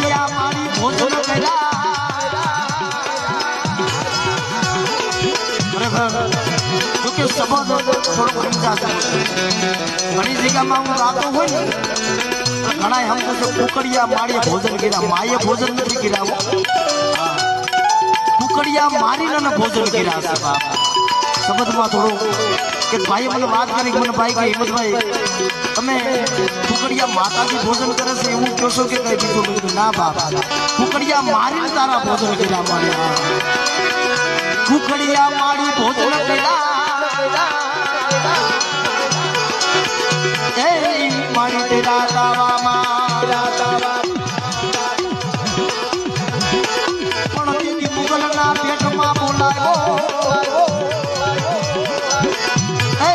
કુકડિયા મારી ભોજન કર્યા જોકે સંબંધ થોડો સમજાશે ઘણી જગ્યામાં હું ગાતો હોય ને ઘણા હમ તો કુકડિયા મારીએ ભોજન કર્યા માએ ભોજન નથી કર્યા કુકડિયા મારીને ભોજન કર્યા છે બાપ સંબંધમાં થોડું કે ભાઈ મને વાત કરી મને ભાઈ કે હિંમતભાઈ તમે કુકડિયા માતાજી ભોજન કરે છે એવું કહેશો કે કઈ બીજું ના બાપ કુકડિયા મારીને તારા ભોજન કર્યા મારે કુકડિયા મારી ભોજન કર્યા એ મારી તેરા દાવામાં પણ તેની મુગલના પેટમાં બોલાયો એ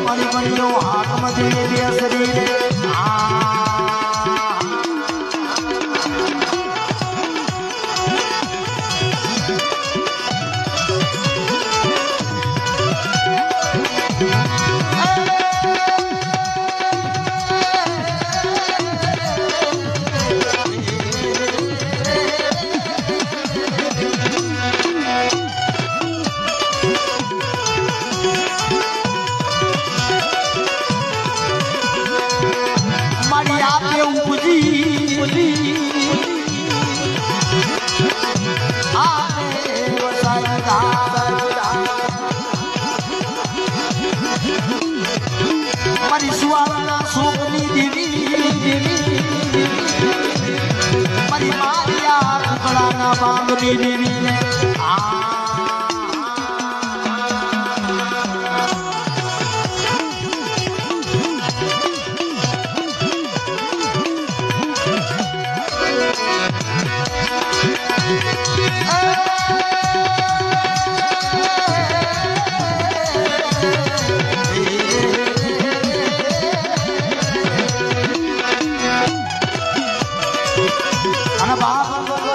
મારી બન્યો હાથમાં દેવી શરીરે મારી સુવાળના શોકની દેવી મારી મારિયા કુકડાના બાંગની દેવી